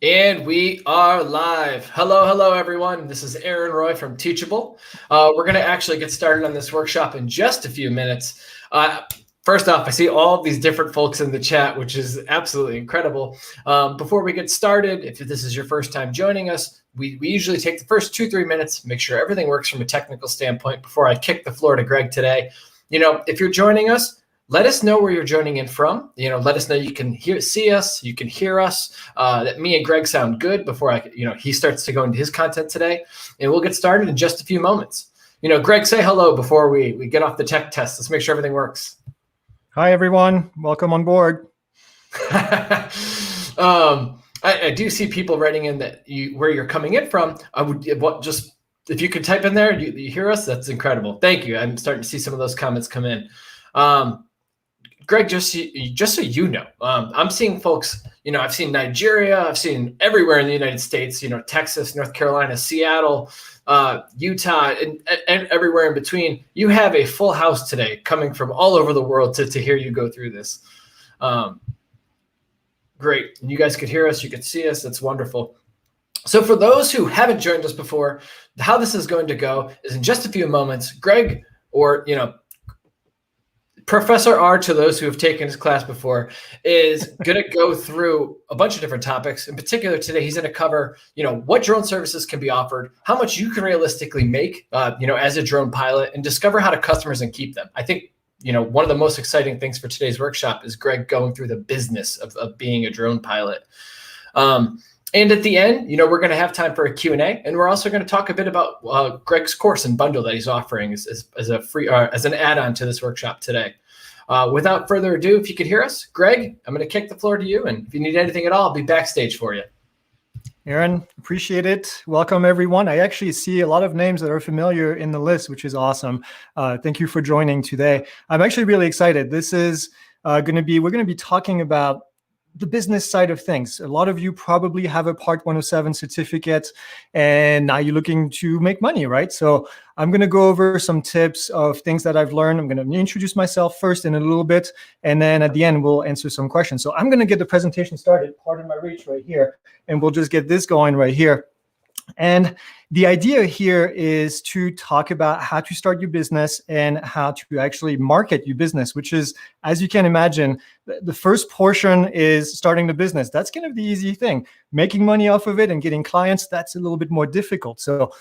And we are live. Hello, everyone. This is Aaron Roy from Teachable. We're going to actually get started on this workshop in just a few minutes. First off, I see all these different folks in the chat, which is absolutely incredible. Before we get started, if this is your first time joining us, we usually take the first 2-3 minutes, make sure everything works from a technical standpoint before I kick the floor to Greg today. If you're joining us, let us know where you're joining in from. Let us know you can see us, you can hear us, that me and Greg sound good before he starts to go into his content today. And we'll get started in just a few moments. Greg, say hello before we get off the tech test. Let's make sure everything works. Hi, everyone. Welcome on board. I do see people writing in that where you're coming in from. If you could type in there, you hear us, that's incredible. Thank you. I'm starting to see some of those comments come in. Greg, just so you know, I'm seeing folks, I've seen Nigeria, I've seen everywhere in the United States, Texas, North Carolina, Seattle, Utah, and everywhere in between. You have a full house today coming from all over the world to hear you go through this. Great. And you guys could hear us, you could see us. That's wonderful. So for those who haven't joined us before, how this is going to go is in just a few moments, Greg, or, Professor R, to those who have taken his class before, is going to go through a bunch of different topics. In particular, today, he's going to cover, what drone services can be offered, how much you can realistically make, as a drone pilot, and discover how to customers and keep them. I think, one of the most exciting things for today's workshop is Greg going through the business of being a drone pilot. And at the end, we're going to have time for a Q&A, and we're also going to talk a bit about Greg's course and bundle that he's offering as a free as an add-on to this workshop today. Without further ado, if you could hear us, Greg, I'm going to kick the floor to you, and if you need anything at all, I'll be backstage for you. Aaron, appreciate it. Welcome, everyone. I actually see a lot of names that are familiar in the list, which is awesome. Thank you for joining today. I'm actually really excited. This is we're going to be talking about the business side of things. A lot of you probably have a Part 107 certificate, and now you're looking to make money, right? So I'm going to go over some tips of things that I've learned. I'm going to introduce myself first in a little bit, and then at the end, we'll answer some questions. So I'm going to get the presentation started, pardon my reach right here, and we'll just get this going right here. And the idea here is to talk about how to start your business and how to actually market your business, which is, as you can imagine, the first portion is starting the business. That's kind of the easy thing. Making money off of it and getting clients, that's a little bit more difficult. So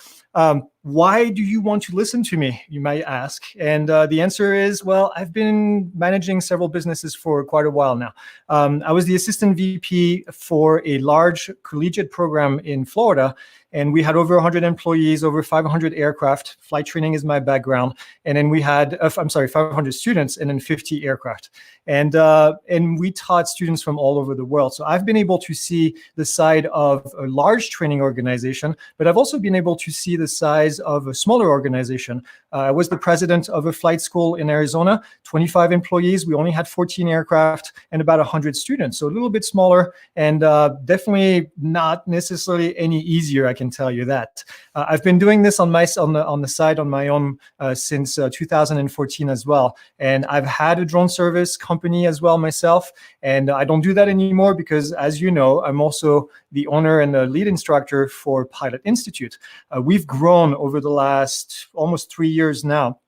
why do you want to listen to me, you might ask? And the answer is, well, I've been managing several businesses for quite a while now. I was the assistant VP for a large collegiate program in Florida, and we had over 100 employees, over 500 aircraft. Flight training is my background. And then we had, 500 students and then 50 aircraft. And we taught students from all over the world. So I've been able to see the side of a large training organization, but I've also been able to see the size of a smaller organization. I was the president of a flight school in Arizona, 25 employees. We only had 14 aircraft and about 100 students. So a little bit smaller, and definitely not necessarily any easier, I can tell you that. I've been doing this on the side on my own since 2014 as well. And I've had a drone service company as well myself. And I don't do that anymore because, as you know, I'm also the owner and the lead instructor for Pilot Institute. We've grown over the last almost 3 years now,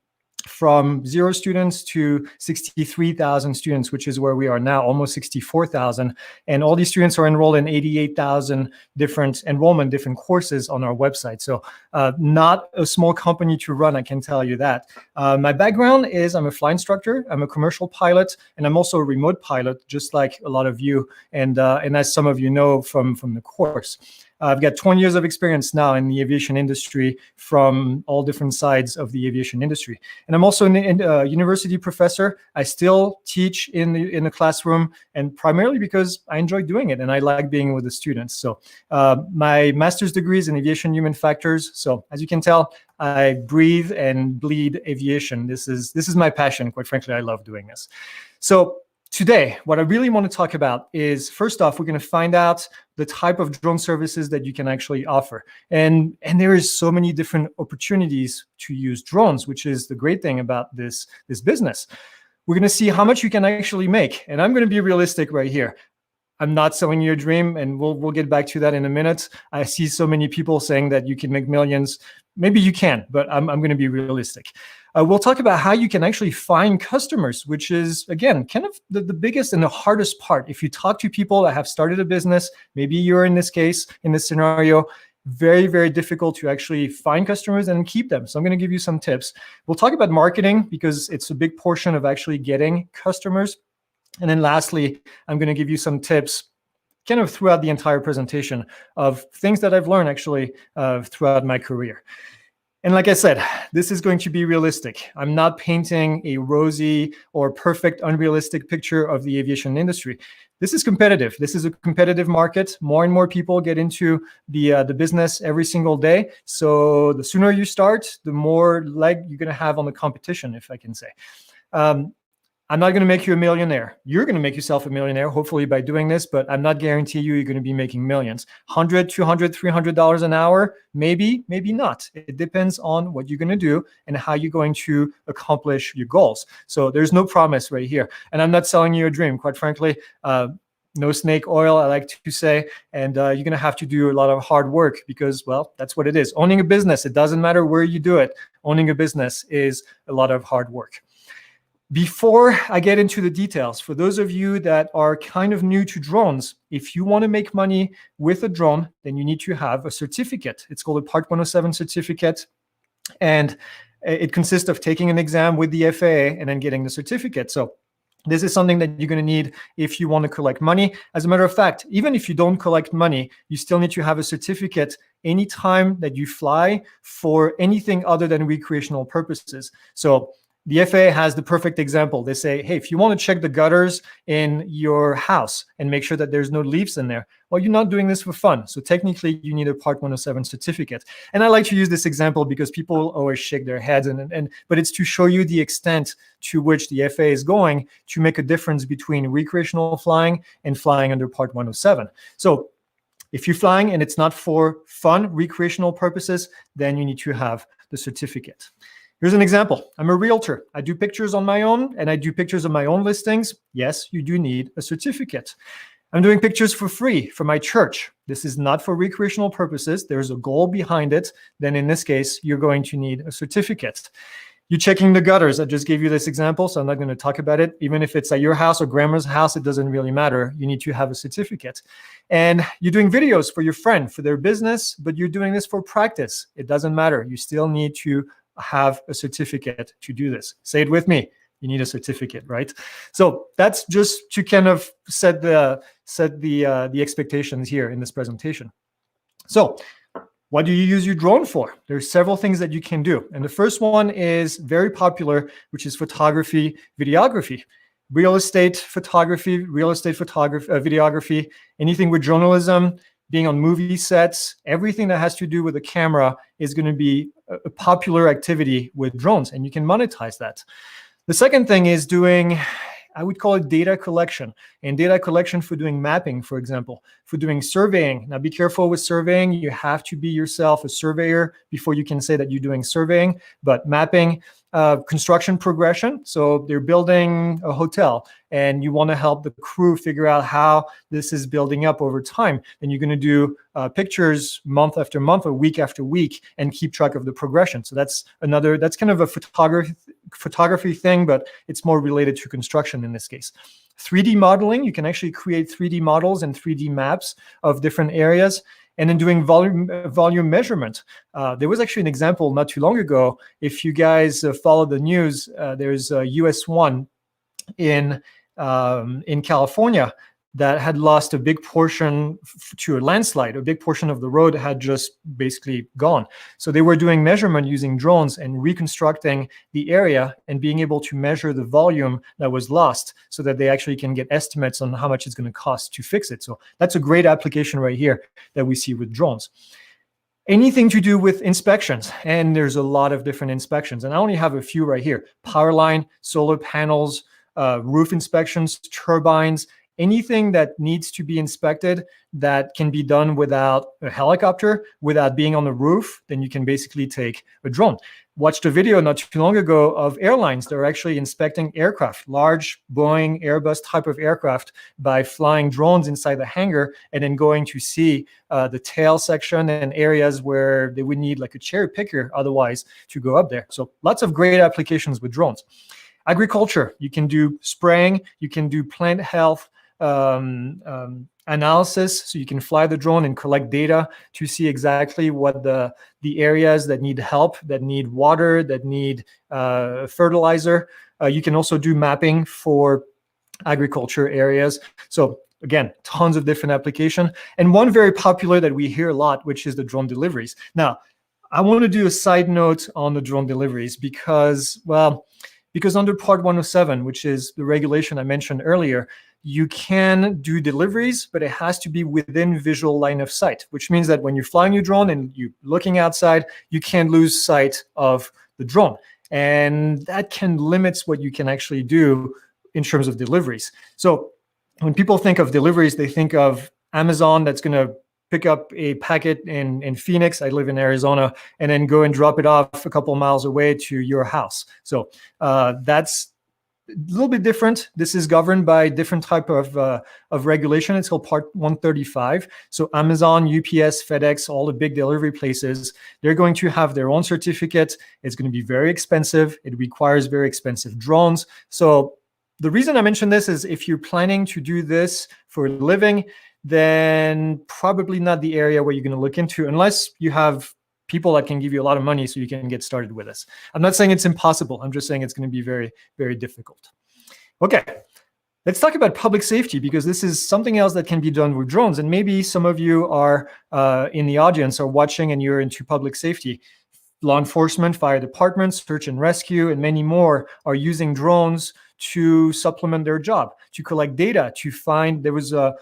from 0 students to 63,000 students, which is where we are now, almost 64,000. And all these students are enrolled in 88,000 different courses on our website. So not a small company to run, I can tell you that. My background is I'm a flight instructor, I'm a commercial pilot, and I'm also a remote pilot, just like a lot of you, and as some of you know from the course. I've got 20 years of experience now in the aviation industry from all different sides of the aviation industry. And I'm also a university professor. I still teach in the classroom, and primarily because I enjoy doing it and I like being with the students. So my master's degree is in aviation human factors. So as you can tell, I breathe and bleed aviation. This is my passion. Quite frankly, I love doing this. So today, what I really want to talk about is, first off, we're going to find out the type of drone services that you can actually offer. And there is so many different opportunities to use drones, which is the great thing about this business. We're going to see how much you can actually make. And I'm going to be realistic right here. I'm not selling you a dream, and we'll get back to that in a minute. I see so many people saying that you can make millions. Maybe you can, but I'm going to be realistic. We'll talk about how you can actually find customers, which is, again, kind of the biggest and the hardest part. If you talk to people that have started a business, maybe you're in this case, in this scenario, very, very difficult to actually find customers and keep them. So I'm going to give you some tips. We'll talk about marketing because it's a big portion of actually getting customers. And then lastly, I'm going to give you some tips kind of throughout the entire presentation of things that I've learned actually throughout my career. And like I said, this is going to be realistic. I'm not painting a rosy or perfect, unrealistic picture of the aviation industry. This is competitive. This is a competitive market. More and more people get into the business every single day. So the sooner you start, the more leg you're going to have on the competition, if I can say. I'm not going to make you a millionaire. You're going to make yourself a millionaire, hopefully by doing this, but I'm not guaranteeing you're going to be making millions. $100, $200, $300 an hour, maybe, maybe not. It depends on what you're going to do and how you're going to accomplish your goals. So there's no promise right here. And I'm not selling you a dream, quite frankly. No snake oil, I like to say. And you're going to have to do a lot of hard work because, well, that's what it is. Owning a business, it doesn't matter where you do it. Owning a business is a lot of hard work. Before I get into the details, for those of you that are kind of new to drones, if you want to make money with a drone, then you need to have a certificate. It's called a Part 107 certificate. And it consists of taking an exam with the FAA and then getting the certificate. So this is something that you're going to need if you want to collect money. As a matter of fact, even if you don't collect money, you still need to have a certificate anytime that you fly for anything other than recreational purposes. So the FAA has the perfect example. They say, hey, if you want to check the gutters in your house and make sure that there's no leaks in there, well, you're not doing this for fun. So technically, you need a Part 107 certificate. And I like to use this example because people always shake their heads, but it's to show you the extent to which the FAA is going to make a difference between recreational flying and flying under Part 107. So if you're flying and it's not for fun, recreational purposes, then you need to have the certificate. Here's an example. I'm a realtor. I do pictures on my own and I do pictures of my own listings. Yes, you do need a certificate. I'm doing pictures for free for my church. This is not for recreational purposes. There's a goal behind it. Then in this case, you're going to need a certificate. You're checking the gutters. I just gave you this example, so I'm not going to talk about it. Even if it's at your house or grandma's house, it doesn't really matter. You need to have a certificate. And you're doing videos for your friend, for their business, but you're doing this for practice. It doesn't matter. You still need to have a certificate to do this. Say it with me. You need a certificate, right? So that's just to kind of set the expectations here in this presentation. So what do you use your drone for? There's several things that you can do. And the first one is very popular, which is photography, videography. Real estate photography, videography, anything with journalism, being on movie sets, everything that has to do with a camera is going to be a popular activity with drones, and you can monetize that. The second thing is doing, I would call it data collection. And data collection for doing mapping, for example, for doing surveying. Now, be careful with surveying. You have to be yourself a surveyor before you can say that you're doing surveying. But mapping, construction progression. So they're building a hotel and you want to help the crew figure out how this is building up over time. Then you're going to do pictures month after month or week after week and keep track of the progression. So that's kind of a photography thing, but it's more related to construction in this case. 3D modeling, you can actually create 3D models and 3D maps of different areas. And then doing volume measurement. There was actually an example not too long ago. If you guys follow the news, there's a US 1 in California that had lost a big portion to a landslide. A big portion of the road had just basically gone. So they were doing measurement using drones and reconstructing the area and being able to measure the volume that was lost so that they actually can get estimates on how much it's going to cost to fix it. So that's a great application right here that we see with drones. Anything to do with inspections, and there's a lot of different inspections, and I only have a few right here. Power line, solar panels, roof inspections, turbines, anything that needs to be inspected that can be done without a helicopter, without being on the roof, then you can basically take a drone. Watched a video not too long ago of airlines that are actually inspecting aircraft, large Boeing, Airbus type of aircraft, by flying drones inside the hangar and then going to see the tail section and areas where they would need like a cherry picker otherwise to go up there. So lots of great applications with drones. Agriculture, you can do spraying, you can do plant health analysis, so you can fly the drone and collect data to see exactly what the areas that need help, that need water, that need fertilizer. You can also do mapping for agriculture areas. So again, tons of different application. And one very popular that we hear a lot, which is the drone deliveries. Now, I want to do a side note on the drone deliveries because under Part 107, which is the regulation I mentioned earlier, you can do deliveries, but it has to be within visual line of sight, which means that when you're flying your drone and you're looking outside, you can't lose sight of the drone. And that can limit what you can actually do in terms of deliveries. So when people think of deliveries, they think of Amazon that's going to pick up a packet in Phoenix, I live in Arizona, and then go and drop it off a couple miles away to your house. So that's a little bit different. This is governed by different type of regulation. It's called Part 135. So Amazon, UPS, FedEx, all the big delivery places, they're going to have their own certificate. It's going to be very expensive. It requires very expensive drones. So the reason I mention this is if you're planning to do this for a living, then probably not the area where you're going to look into, unless you have people that can give you a lot of money so you can get started with this. I'm not saying it's impossible. I'm just saying it's going to be very, very difficult. Okay, let's talk about public safety, because this is something else that can be done with drones. And maybe some of you are in the audience or watching and you're into public safety. Law enforcement, fire departments, search and rescue, and many more are using drones to supplement their job, to collect data, to find. There was a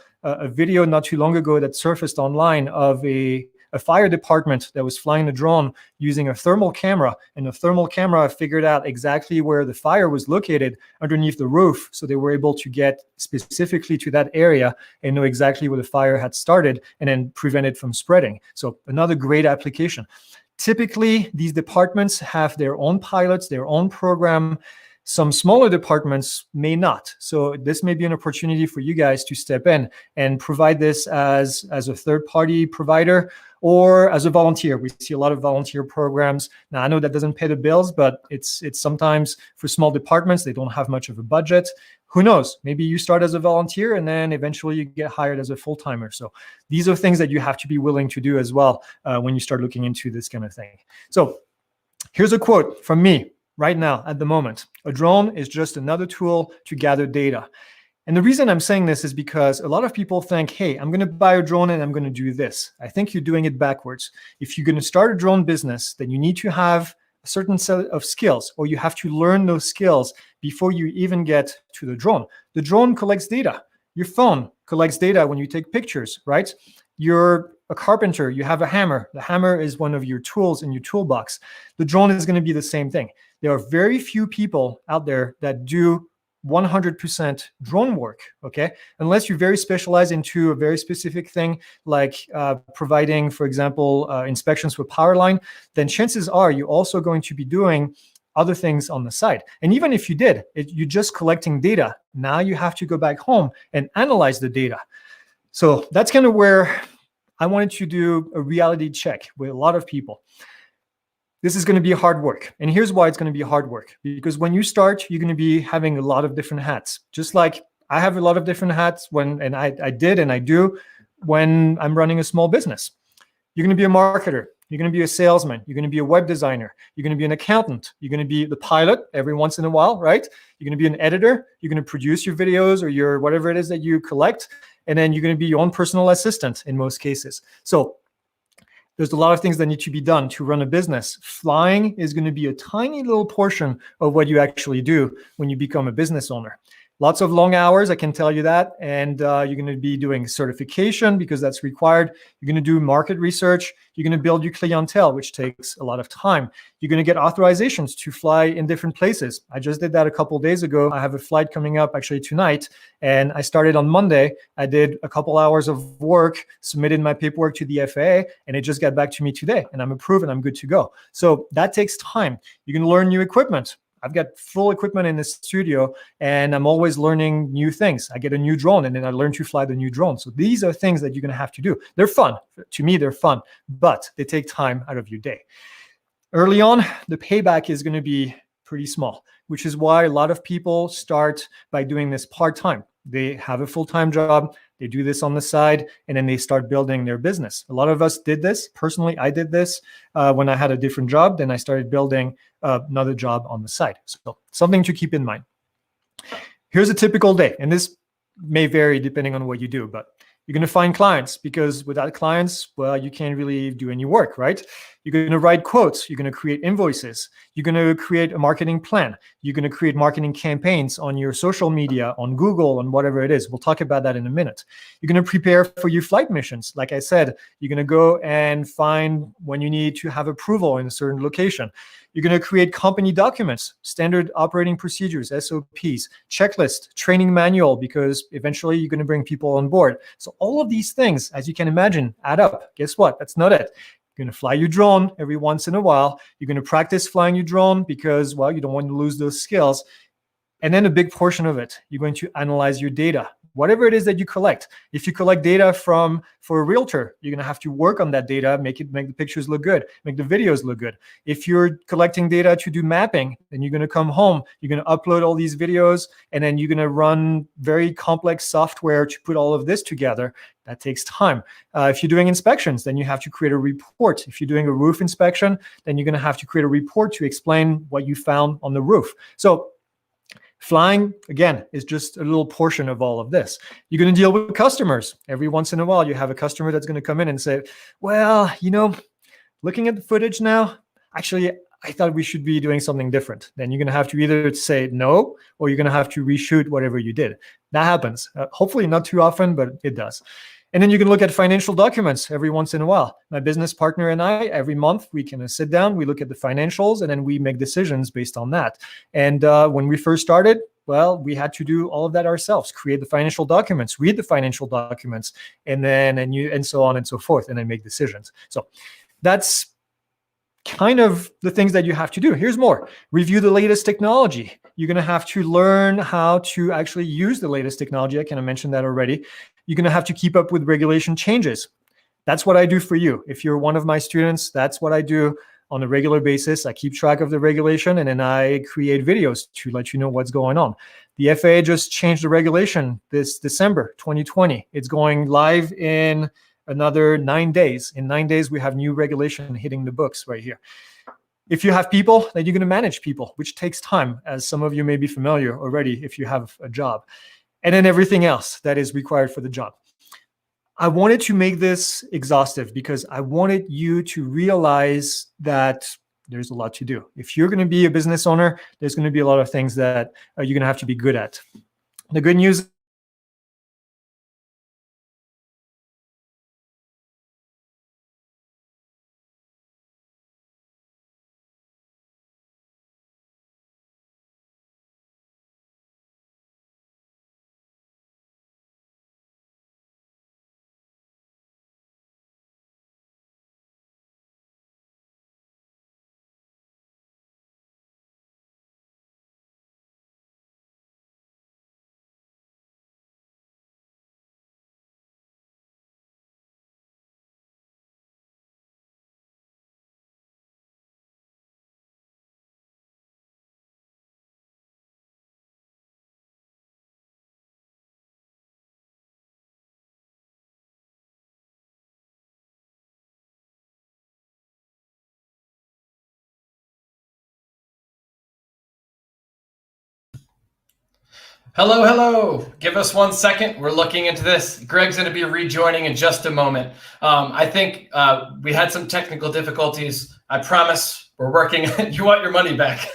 video not too long ago that surfaced online of a fire department that was flying a drone using a thermal camera, and the thermal camera figured out exactly where the fire was located underneath the roof. So they were able to get specifically to that area and know exactly where the fire had started and then prevent it from spreading. So another great application. Typically, these departments have their own pilots, their own program. Some smaller departments may not. So this may be an opportunity for you guys to step in and provide this as a third-party provider or as a volunteer. We see a lot of volunteer programs. Now, I know that doesn't pay the bills, but it's sometimes for small departments, they don't have much of a budget. Who knows? Maybe you start as a volunteer and then eventually you get hired as a full-timer. So these are things that you have to be willing to do as well when you start looking into this kind of thing. So here's a quote from me right now at the moment. A drone is just another tool to gather data. And the reason I'm saying this is because a lot of people think, hey, I'm going to buy a drone and I'm going to do this. I think you're doing it backwards. If you're going to start a drone business, then you need to have a certain set of skills, or you have to learn those skills before you even get to the drone. The drone collects data. Your phone collects data when you take pictures, right? You're a carpenter, you have a hammer. The hammer is one of your tools in your toolbox. The drone is going to be the same thing. There are very few people out there that do 100% drone work, okay? Unless you're very specialized into a very specific thing, like providing, for example, inspections for power line, then chances are you're also going to be doing other things on the side. And even if you did, you're just collecting data. Now you have to go back home and analyze the data. So that's kind of where I wanted to do a reality check with a lot of people. This is going to be hard work. And here's why it's going to be hard work. Because when you start, you're going to be having a lot of different hats. Just like I have a lot of different hats and I did and I do when I'm running a small business. You're going to be a marketer. You're going to be a salesman. You're going to be a web designer. You're going to be an accountant. You're going to be the pilot every once in a while, right? You're going to be an editor. You're going to produce your videos or your whatever it is that you collect. And then you're going to be your own personal assistant in most cases. So there's a lot of things that need to be done to run a business. Flying is going to be a tiny little portion of what you actually do when you become a business owner. Lots of long hours, I can tell you that. And you're going to be doing certification because that's required. You're going to do market research. You're going to build your clientele, which takes a lot of time. You're going to get authorizations to fly in different places. I just did that a couple of days ago. I have a flight coming up actually tonight, and I started on Monday. I did a couple hours of work, submitted my paperwork to the FAA, and it just got back to me today, and I'm approved and I'm good to go. So that takes time. You're going to learn new equipment. I've got full equipment in the studio, and I'm always learning new things. I get a new drone, and then I learn to fly the new drone. So these are things that you're going to have to do. They're fun. To me, they're fun, but they take time out of your day. Early on, the payback is going to be pretty small, which is why a lot of people start by doing this part-time. They have a full-time job, they do this on the side, and then they start building their business. A lot of us did this. Personally, I did this when I had a different job. Then I started building another job on the side. So something to keep in mind. Here's a typical day, and this may vary depending on what you do, but you're going to find clients, because without clients, well, you can't really do any work, right? You're going to write quotes. You're going to create invoices. You're going to create a marketing plan. You're going to create marketing campaigns on your social media, on Google, and whatever it is. We'll talk about that in a minute. You're going to prepare for your flight missions. Like I said, you're going to go and find when you need to have approval in a certain location. You're going to create company documents, standard operating procedures, SOPs, checklist, training manual, because eventually you're going to bring people on board. So all of these things, as you can imagine, add up. Guess what? That's not it. You're going to fly your drone every once in a while. You're going to practice flying your drone because, well, you don't want to lose those skills. And then a big portion of it, you're going to analyze your data. Whatever it is that you collect. If you collect data for a realtor, you're going to have to work on that data, make the pictures look good, make the videos look good. If you're collecting data to do mapping, then you're going to come home, you're going to upload all these videos, and then you're going to run very complex software to put all of this together. That takes time. If you're doing inspections, then you have to create a report. If you're doing a roof inspection, then you're going to have to create a report to explain what you found on the roof. So flying, again, is just a little portion of all of this. You're going to deal with customers. Every once in a while, you have a customer that's going to come in and say, well, looking at the footage now, actually, I thought we should be doing something different. Then you're going to have to either say no, or you're going to have to reshoot whatever you did. That happens. Hopefully not too often, but it does. And then you can look at financial documents every once in a while. My business partner and I, every month, we can sit down, we look at the financials, and then we make decisions based on that. And when we first started, well, we had to do all of that ourselves, create the financial documents, read the financial documents, and so on and so forth, and then make decisions. So that's kind of the things that you have to do. Here's more. Review the latest technology. You're going to have to learn how to actually use the latest technology. I kind of mentioned that already. You're going to have to keep up with regulation changes. That's what I do for you. If you're one of my students, that's what I do on a regular basis. I keep track of the regulation, and then I create videos to let you know what's going on. The FAA just changed the regulation this December 2020. It's going live in another 9 days. In 9 days, we have new regulation hitting the books right here. If you have people, then you're going to manage people, which takes time, as some of you may be familiar already if you have a job. And then everything else that is required for the job. I wanted to make this exhaustive because I wanted you to realize that there's a lot to do. If you're going to be a business owner, there's going to be a lot of things that you're going to have to be good at. The good news Hello, hello. Give us 1 second. We're looking into this. Greg's going to be rejoining in just a moment. I think we had some technical difficulties. I promise we're working. You want your money back.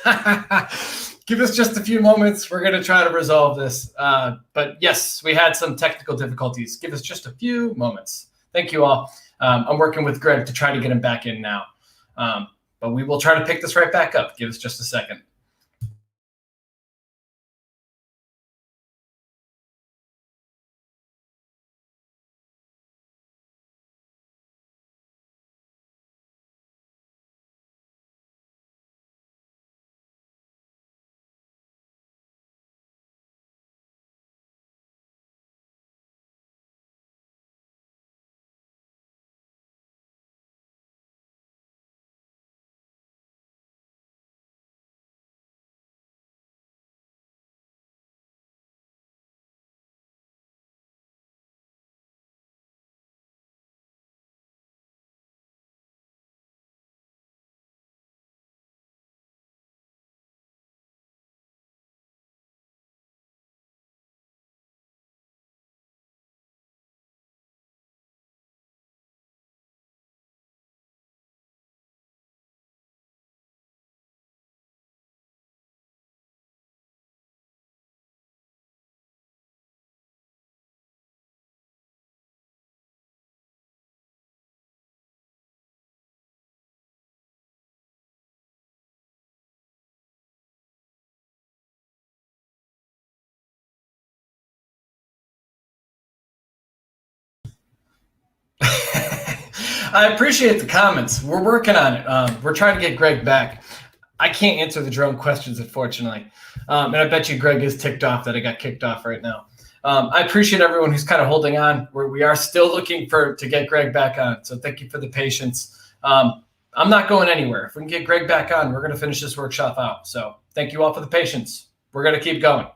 Give us just a few moments. We're going to try to resolve this. But yes, we had some technical difficulties. Give us just a few moments. Thank you all. I'm working with Greg to try to get him back in now. But we will try to pick this right back up. Give us just a second. I appreciate the comments. We're working on it. We're trying to get Greg back. I can't answer the drone questions, unfortunately. And I bet you Greg is ticked off that I got kicked off right now. I appreciate everyone who's kind of holding on. We are still looking to get Greg back on. So thank you for the patience. I'm not going anywhere. If we can get Greg back on, we're going to finish this workshop out. So thank you all for the patience. We're going to keep going.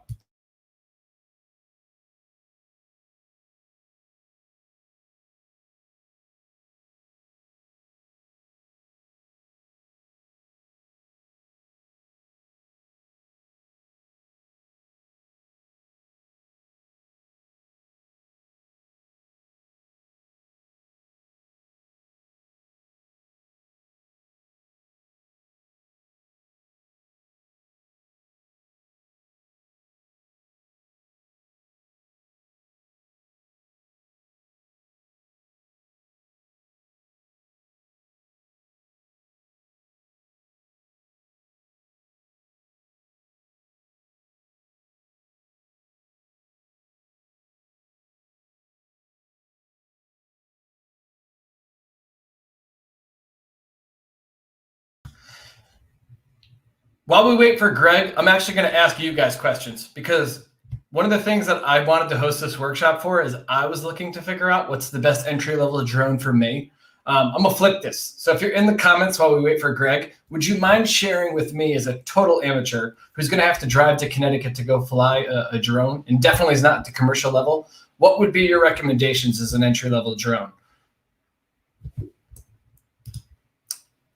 While we wait for Greg, I'm actually going to ask you guys questions, because one of the things that I wanted to host this workshop for is I was looking to figure out what's the best entry-level drone for me. I'm going to flip this. So if you're in the comments while we wait for Greg, would you mind sharing with me, as a total amateur who's going to have to drive to Connecticut to go fly a drone, and definitely is not at the commercial level, what would be your recommendations as an entry-level drone?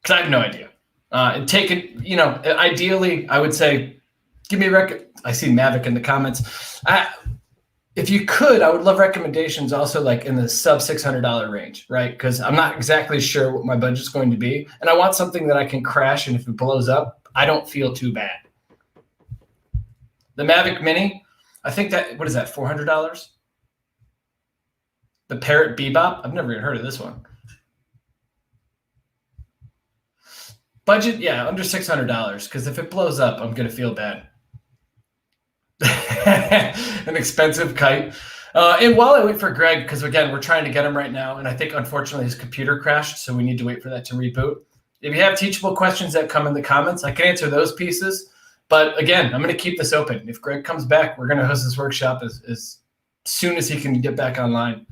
Because I have no idea. And take it, ideally, I would say, give me I see Mavic in the comments. If you could, I would love recommendations also like in the sub $600 range, right? Because I'm not exactly sure what my budget's going to be. And I want something that I can crash, and if it blows up, I don't feel too bad. The Mavic Mini, I think what is that, $400? The Parrot Bebop, I've never even heard of this one. Budget, yeah, under $600, because if it blows up, I'm going to feel bad. An expensive kite. And while I wait for Greg, because again, we're trying to get him right now, and I think unfortunately his computer crashed, so we need to wait for that to reboot. If you have teachable questions that come in the comments, I can answer those pieces. But again, I'm going to keep this open. If Greg comes back, we're going to host this workshop as soon as he can get back online.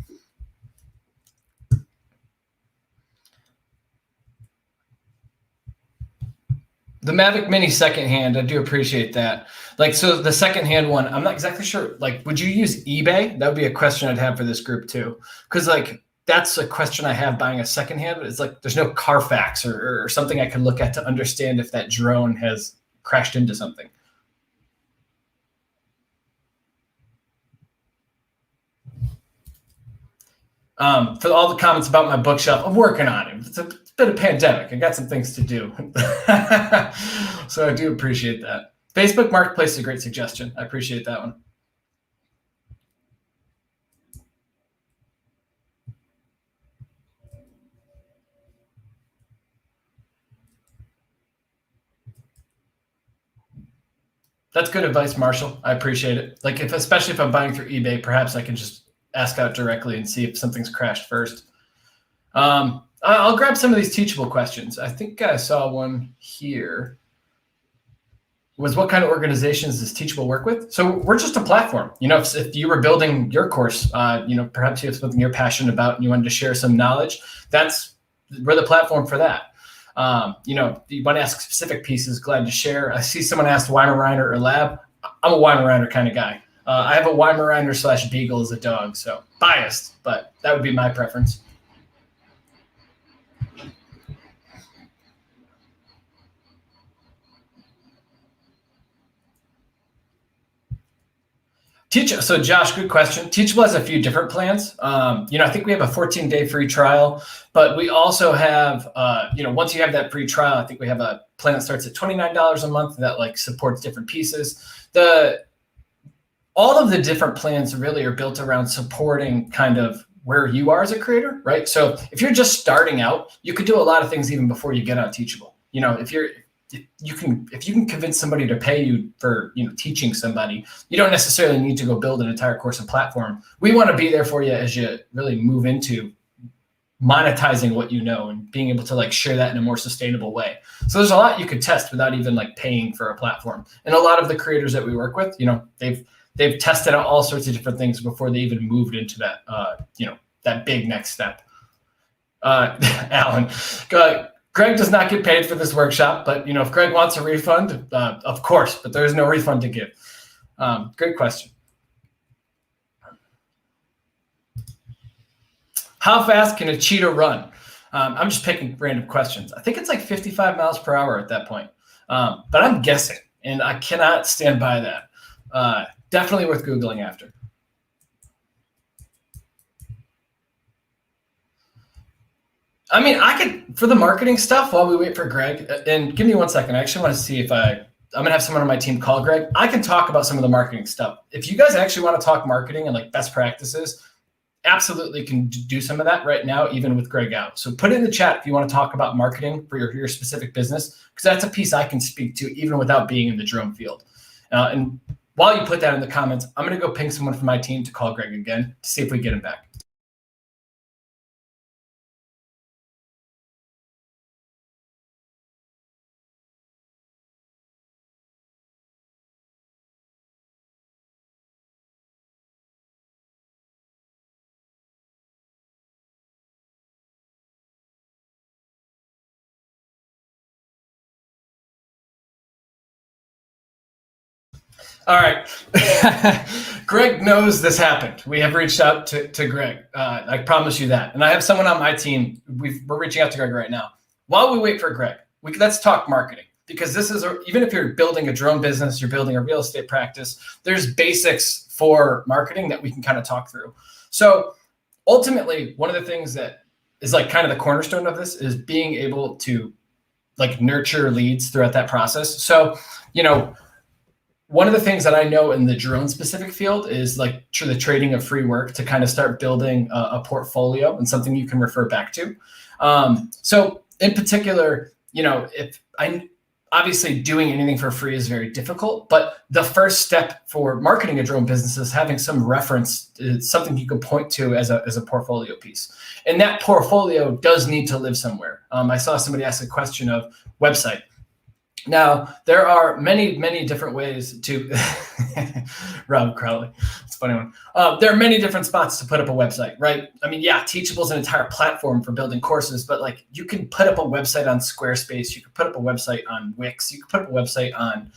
The Mavic Mini secondhand, I do appreciate that. Like, so the secondhand one, I'm not exactly sure. Like, would you use eBay? That would be a question I'd have for this group too. Because like, that's a question I have buying a secondhand. But it's like, there's no Carfax or something I can look at to understand if that drone has crashed into something. For all the comments about my bookshelf, I'm working on it. It's been a pandemic. I got some things to do. So I do appreciate that. Facebook Marketplace is a great suggestion. I appreciate that one. That's good advice, Marshall. I appreciate it. Like especially if I'm buying through eBay, perhaps I can just ask out directly and see if something's crashed first. I'll grab some of these teachable questions. I think I saw one here. Was what kind of organizations does Teachable work with? So we're just a platform. If you were building your course, perhaps you have something you're passionate about and you wanted to share some knowledge, we're the platform for that. You want to ask specific pieces, glad to share. I see someone asked Weimaraner or Lab. I'm a Weimaraner kind of guy. I have a Weimaraner / Beagle as a dog, so biased, but that would be my preference. So Josh, good question. Teachable has a few different plans. I think we have a 14-day free trial, but we also have, once you have that free trial, I think we have a plan that starts at $29 a month that supports different pieces. All of the different plans really are built around supporting kind of where you are as a creator, right? So if you're just starting out, you could do a lot of things even before you get on Teachable. If you can convince somebody to pay you for teaching somebody, you don't necessarily need to go build an entire course and platform. We want to be there for you as you really move into monetizing what you know and being able to share that in a more sustainable way. So there's a lot you could test without even paying for a platform. And a lot of the creators that we work with, they've tested out all sorts of different things before they even moved into that that big next step. Alan, Greg does not get paid for this workshop, but if Greg wants a refund, of course, but there is no refund to give. Great question. How fast can a cheetah run? I'm just picking random questions. I think it's 55 miles per hour at that point, but I'm guessing, and I cannot stand by that. Definitely worth Googling after. I mean, I could, for the marketing stuff while we wait for Greg, and give me 1 second. I actually want to see if I'm going to have someone on my team call Greg. I can talk about some of the marketing stuff. If you guys actually want to talk marketing and best practices, absolutely can do some of that right now, even with Greg out. So put it in the chat if you want to talk about marketing for your specific business, because that's a piece I can speak to even without being in the drone field. And while you put that in the comments, I'm going to go ping someone from my team to call Greg again to see if we get him back. All right. Greg knows this happened. We have reached out to Greg. I promise you that. And I have someone on my team. We're reaching out to Greg right now. While we wait for Greg, let's talk marketing, because this is even if you're building a drone business, you're building a real estate practice, there's basics for marketing that we can kind of talk through. So ultimately, one of the things that is kind of the cornerstone of this is being able to nurture leads throughout that process. So, one of the things that I know in the drone specific field is the trading of free work to kind of start building a portfolio and something you can refer back to. So in particular, obviously doing anything for free is very difficult, but the first step for marketing a drone business is having some reference, something you can point to as a portfolio piece. And that portfolio does need to live somewhere. I saw somebody ask a question of website. Now, there are many, many different ways to, Rob Crowley, it's a funny one. There are many different spots to put up a website, right? I mean, yeah, Teachable is an entire platform for building courses, but you can put up a website on Squarespace, you can put up a website on Wix, you can put up a website on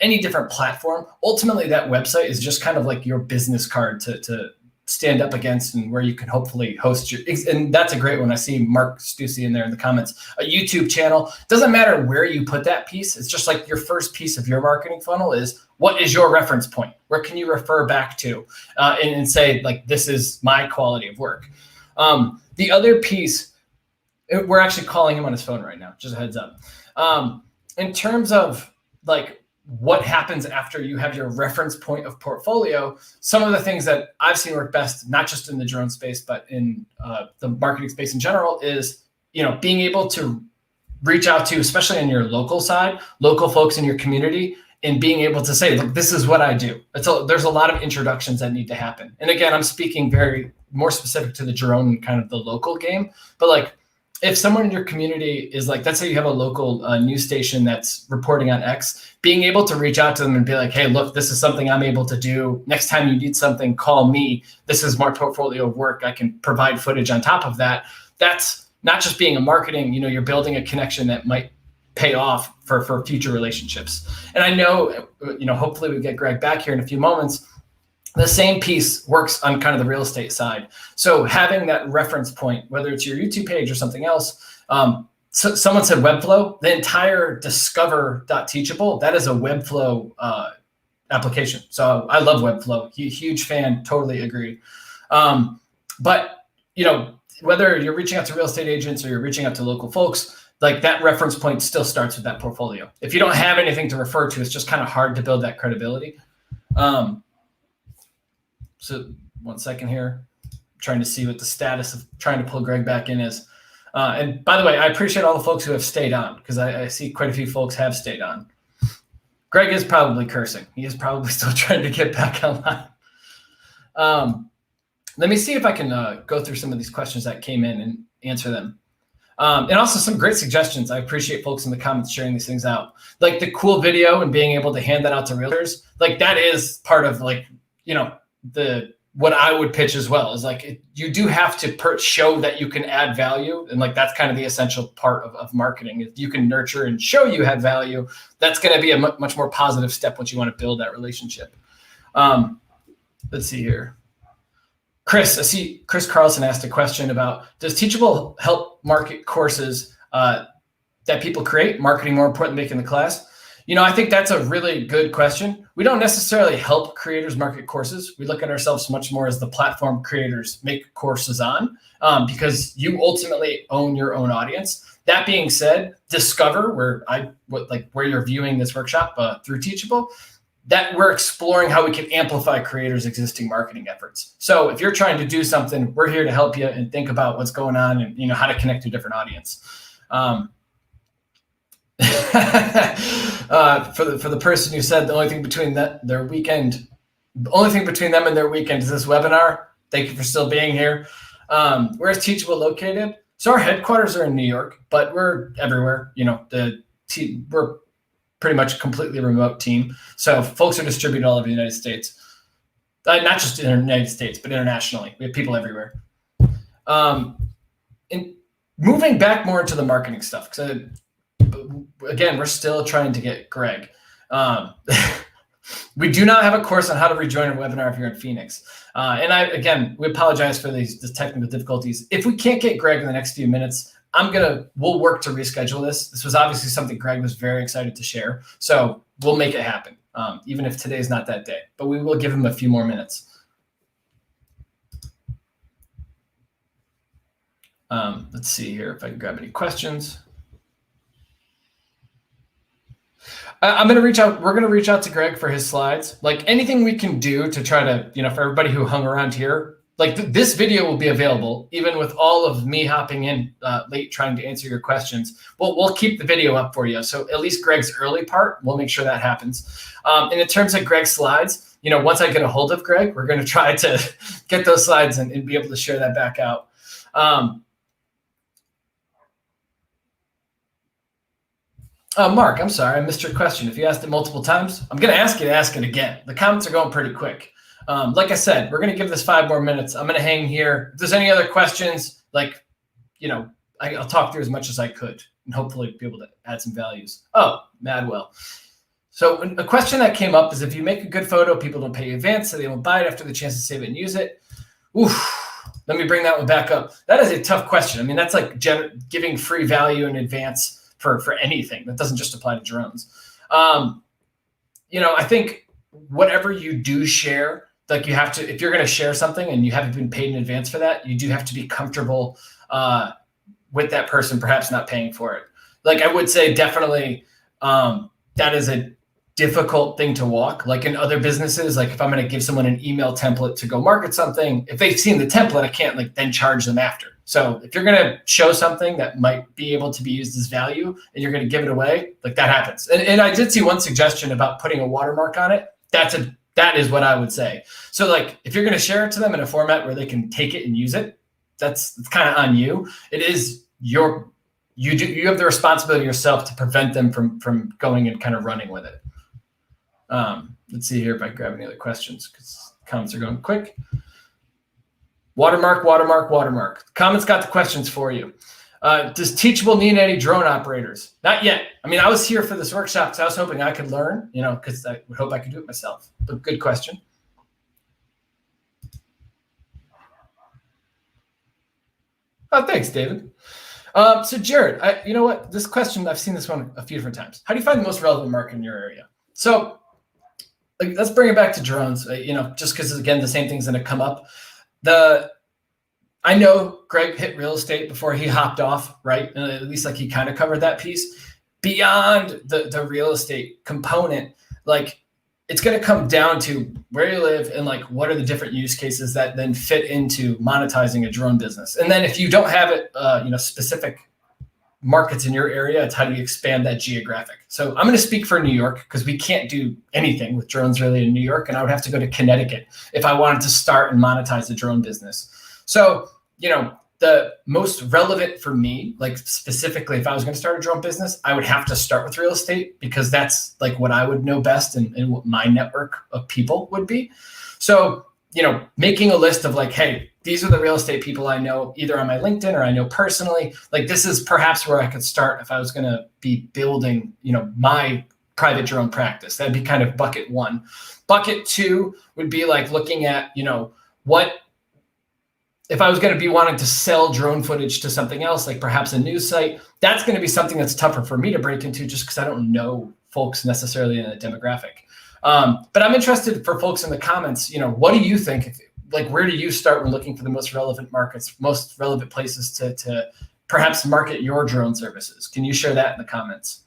any different platform. Ultimately, that website is just kind of your business card to stand up against and where you can hopefully host and that's a great one. I see Mark Stussy in there in the comments, a YouTube channel. Doesn't matter where you put that piece. It's just your first piece of your marketing funnel is, what is your reference point? Where can you refer back to and say, this is my quality of work. The other piece, we're actually calling him on his phone right now, just a heads up. In terms of what happens after you have your reference point of portfolio. Some of the things that I've seen work best, not just in the drone space, but in the marketing space in general, is being able to reach out to, especially on your local side, local folks in your community, and being able to say, look, this is what I do. There's a lot of introductions that need to happen. And again, I'm speaking very more specific to the drone kind of the local game, but like, if someone in your community is like, let's say you have a local news station that's reporting on X, being able to reach out to them and be like, hey, look, this is something I'm able to do. Next time you need something, call me. This is my portfolio of work. I can provide footage on top of that. That's not just being a marketing, you're building a connection that might pay off for future relationships. And I know, hopefully we get Greg back here in a few moments. The same piece works on kind of the real estate side. So having that reference point, whether it's your YouTube page or something else, so someone said Webflow, the entire discover.teachable, that is a Webflow application. So I love Webflow, huge fan, totally agree. But, whether you're reaching out to real estate agents or you're reaching out to local folks, like that reference point still starts with that portfolio. If you don't have anything to refer to, it's just kind of hard to build that credibility. So 1 second here, I'm trying to see what the status of trying to pull Greg back in is. And by the way, I appreciate all the folks who have stayed on, because I see quite a few folks have stayed on. Greg is probably cursing. He is probably still trying to get back online. Let me see if I can go through some of these questions that came in and answer them. And also some great suggestions. I appreciate folks in the comments sharing these things out. Like the cool video and being able to hand that out to realtors. Like that is part of what I would pitch as well, is like, you do have to show that you can add value. And like, that's kind of the essential part of marketing. If you can nurture and show you have value, that's going to be a much more positive step once you want to build that relationship. Let's see here. I see Chris Carlson asked a question about, does Teachable help market courses that people create, marketing more important than making the class? I think that's a really good question. We don't necessarily help creators market courses. We look at ourselves much more as the platform creators make courses on, because you ultimately own your own audience. That being said, Discover, where you're viewing this workshop through Teachable, that we're exploring how we can amplify creators' existing marketing efforts. So if you're trying to do something, we're here to help you and think about what's going on and how to connect to a different audience. For the person who said the only thing between them and their weekend is this webinar. Thank you for still being here. Where's Teachable located? So our headquarters are in New York, but we're everywhere. We're pretty much a completely remote team. So folks are distributed all over the United States. Not just in the United States, but internationally. We have people everywhere. And moving back more into the marketing stuff, because again, we're still trying to get Greg. We do not have a course on how to rejoin a webinar if you're in Phoenix. And we apologize for the technical difficulties. If we can't get Greg in the next few minutes, we'll work to reschedule this. This was obviously something Greg was very excited to share. So we'll make it happen, even if today's not that day, but we will give him a few more minutes. Let's see here if I can grab any questions. I'm going to reach out. We're going to reach out to Greg for his slides. Like anything we can do to try to, for everybody who hung around here, like this video will be available, even with all of me hopping in late trying to answer your questions. We'll keep the video up for you. So at least Greg's early part, we'll make sure that happens. And in terms of Greg's slides, once I get a hold of Greg, we're going to try to get those slides and be able to share that back out. Mark, I'm sorry, I missed your question. If you asked it multiple times, I'm going to ask you to ask it again. The comments are going pretty quick. Like I said, we're going to give this 5 more minutes. I'm going to hang here. If there's any other questions, I'll talk through as much as I could and hopefully be able to add some values. Oh, Madwell. So a question that came up is, if you make a good photo, people don't pay you advance, so they won't buy it after the chance to save it and use it. Oof. Let me bring that one back up. That is a tough question. I mean, that's like giving free value in advance for anything. That doesn't just apply to drones. I think whatever you do share, like you have to, if you're going to share something and you haven't been paid in advance for that, you do have to be comfortable with that person perhaps not paying for it. Like I would say definitely that is difficult thing to walk. Like in other businesses, like if I'm going to give someone an email template to go market something, if they've seen the template, I can't like then charge them after. So if you're going to show something that might be able to be used as value and you're going to give it away, like that happens. And I did see one suggestion about putting a watermark on it. That is what I would say. So like if you're going to share it to them in a format where they can take it and use it, it's kind of on you. It is you have the responsibility yourself to prevent them from going and kind of running with it. Let's see here if I can grab any other questions because comments are going quick. Watermark. Comments got the questions for you. Does Teachable need any drone operators? Not yet. I mean, I was here for this workshop because I was hoping I could learn, because I would hope I could do it myself. But good question. Oh, thanks, David. So Jared, you know what? This question, I've seen this one a few different times. How do you find the most relevant market in your area? So let's bring it back to drones, just because, again, the same thing's going to come up. I know Greg hit real estate before he hopped off, right? At least like he kind of covered that piece. Beyond the real estate component, like it's going to come down to where you live and like what are the different use cases that then fit into monetizing a drone business. And then if you don't have it, specific markets in your area, it's how do you expand that geographic. So I'm going to speak for New York because we can't do anything with drones really in New York. And I would have to go to Connecticut if I wanted to start and monetize a drone business. So, the most relevant for me, like specifically, if I was going to start a drone business, I would have to start with real estate because that's like what I would know best and what my network of people would be. So, making a list of like, hey, these are the real estate people I know either on my LinkedIn or I know personally. Like this is perhaps where I could start if I was going to be building, my private drone practice. That'd be kind of bucket one. Bucket two would be like looking at, what if I was going to be wanting to sell drone footage to something else, like perhaps a news site, that's going to be something that's tougher for me to break into just because I don't know folks necessarily in a demographic. But I'm interested for folks in the comments, what do you think? Where do you start when looking for the most relevant markets, most relevant places to perhaps market your drone services? Can you share that in the comments?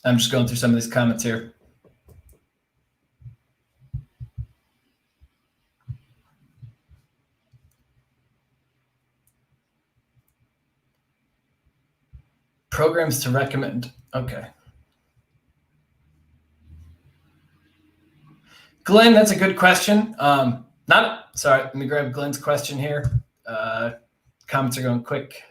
I'm just going through some of these comments here. Programs to recommend. Okay. Glenn, that's a good question. Sorry, let me grab Glenn's question here. Comments are going quick.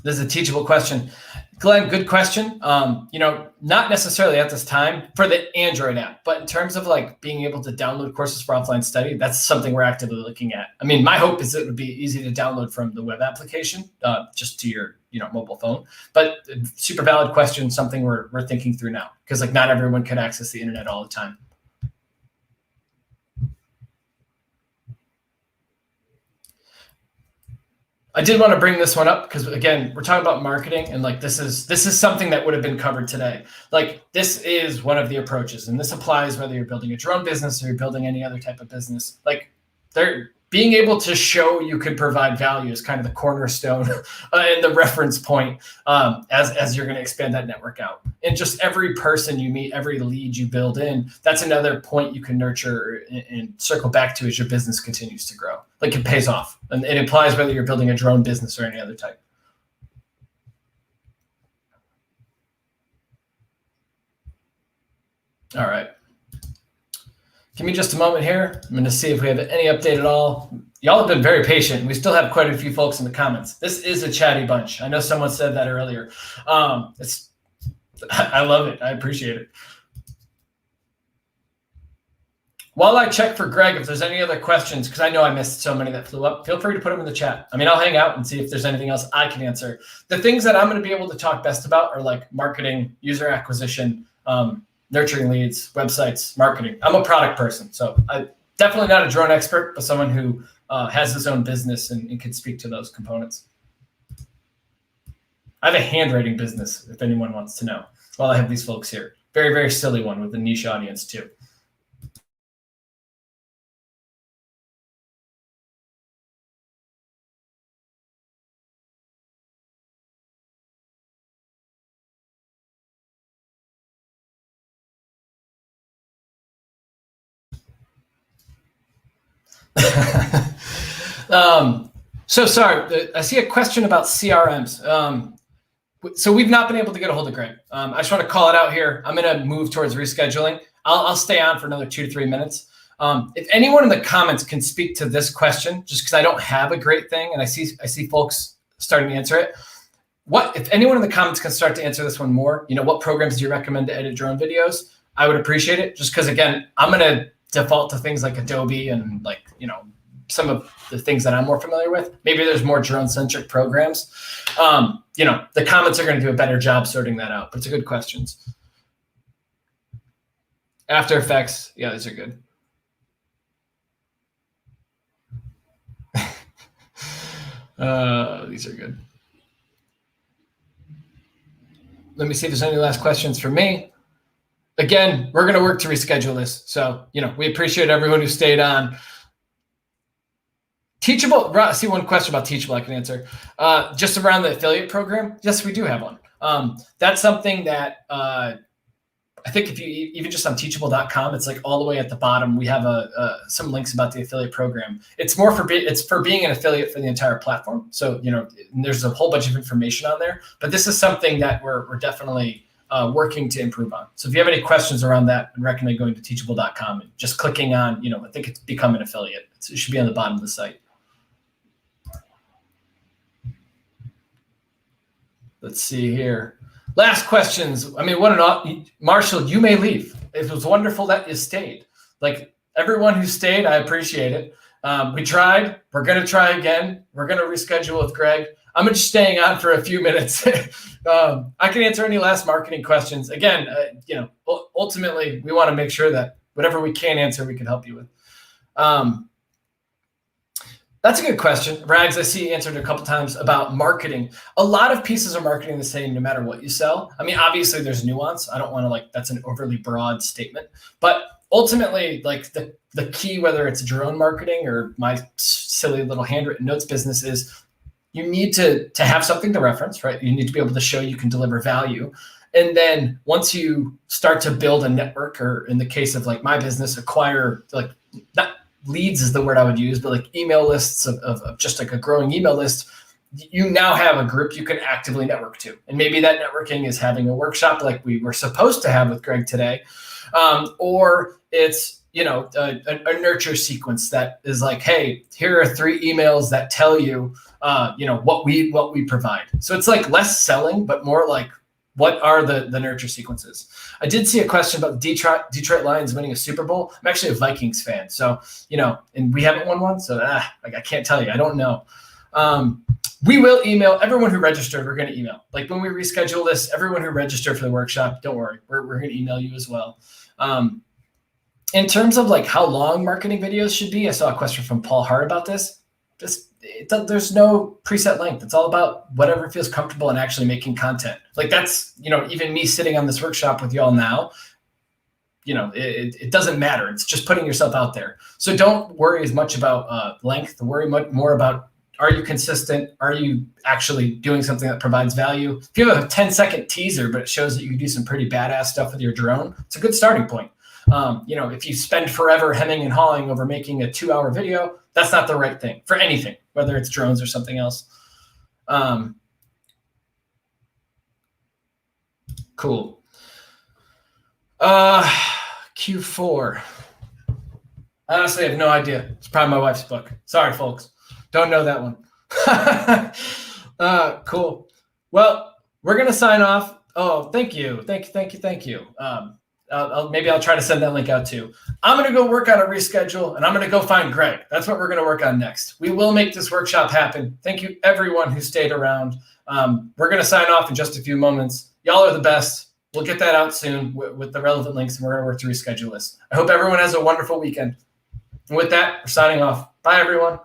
This is a teachable question. Glenn, good question. Not necessarily at this time for the Android app, but in terms of like being able to download courses for offline study, that's something we're actively looking at. I mean, my hope is it would be easy to download from the web application, just to your, mobile phone. But super valid question, something we're thinking through now, because like not everyone can access the internet all the time. I did want to bring this one up because again, we're talking about marketing and like this is something that would have been covered today. Like this is one of the approaches, and this applies whether you're building a drone business or you're building any other type of business. Like they're being able to show you could provide value is kind of the cornerstone and the reference point as you're going to expand that network out. And just every person you meet, every lead you build in, that's another point you can nurture and circle back to as your business continues to grow. Like it pays off, and it applies whether you're building a drone business or any other type. All right. Give me just a moment here. I'm going to see if we have any update at all. Y'all have been very patient. We still have quite a few folks in the comments. This is a chatty bunch. I know someone said that earlier. I love it. I appreciate it. While I check for Greg, if there's any other questions, because I know I missed so many that flew up, feel free to put them in the chat. I mean, I'll hang out and see if there's anything else I can answer. The things that I'm going to be able to talk best about are like marketing, user acquisition, nurturing leads, websites, marketing. I'm a product person, so I'm definitely not a drone expert, but someone who has his own business and can speak to those components. I have a handwriting business, if anyone wants to know, while I have these folks here. Very, very silly one with a niche audience too. So sorry, I see a question about CRMs. So we've not been able to get a hold of Greg. I just want to call it out here. I'm going to move towards rescheduling. I'll stay on for another 2 to 3 minutes. If anyone in the comments can speak to this question, just because I don't have a great thing, and I see folks starting to answer it. If anyone in the comments can start to answer this one more, what programs do you recommend to edit drone videos? I would appreciate it. Just because, again, I'm going to default to things like Adobe and some of the things that I'm more familiar with. Maybe there's more drone-centric programs. The comments are going to do a better job sorting that out, but it's a good questions. After Effects, yeah, these are good. These are good. Let me see if there's any last questions for me. Again, we're going to work to reschedule this. So, we appreciate everyone who stayed on. Teachable, I see one question about Teachable I can answer. Just around the affiliate program, yes, we do have one. That's something that I think if you even just on teachable.com, it's like all the way at the bottom, we have some links about the affiliate program. It's more for being an affiliate for the entire platform. So, there's a whole bunch of information on there, but this is something that we're definitely working to improve on. So if you have any questions around that, I'd recommend going to teachable.com and just clicking on, I think it's become an affiliate. It should be on the bottom of the site. Let's see here. Last questions. I mean, Marshall, you may leave. It was wonderful that you stayed. Like everyone who stayed, I appreciate it. We tried. We're going to try again. We're going to reschedule with Greg. I'm just staying on for a few minutes. I can answer any last marketing questions. Again, ultimately, we want to make sure that whatever we can answer, we can help you with. That's a good question. Rags, I see you answered a couple times about marketing. A lot of pieces of marketing the same no matter what you sell. I mean, obviously there's nuance. I don't want to that's an overly broad statement, but ultimately the key, whether it's drone marketing or my silly little handwritten notes business, is you need to have something to reference, right? You need to be able to show you can deliver value. And then once you start to build a network, or in the case of my business, acquire not leads is the word I would use, but email lists of just a growing email list, you now have a group you can actively network to. And maybe that networking is having a workshop like we were supposed to have with Greg today. Or it's, a nurture sequence that is hey, here are 3 emails that tell you, what we provide. So it's less selling, but more what are the nurture sequences? I did see a question about Detroit Lions winning a Super Bowl. I'm actually a Vikings fan. So, and we haven't won one. So I can't tell you. I don't know. We will email everyone who registered. We're going to email. When we reschedule this, everyone who registered for the workshop, don't worry. We're going to email you as well. In terms of how long marketing videos should be, I saw a question from Paul Hart about this. There's no preset length. It's all about whatever feels comfortable and actually making content. That's, even me sitting on this workshop with y'all now, it doesn't matter. It's just putting yourself out there. So don't worry as much about length. Worry much more about, are you consistent? Are you actually doing something that provides value? If you have a 10-second teaser, but it shows that you can do some pretty badass stuff with your drone, it's a good starting point. If you spend forever hemming and hawing over making a 2-hour video, that's not the right thing for anything, whether it's drones or something else. Cool. Q4. I honestly have no idea. It's probably my wife's book. Sorry, folks. Don't know that one. Cool. Well, we're going to sign off. Oh, thank you. Thank you. Maybe I'll try to send that link out too. I'm going to go work on a reschedule, and I'm going to go find Greg. That's what we're going to work on next. We will make this workshop happen. Thank you, everyone who stayed around. We're going to sign off in just a few moments. Y'all are the best. We'll get that out soon with the relevant links, and we're going to work to reschedule this. I hope everyone has a wonderful weekend. And with that, we're signing off. Bye, everyone.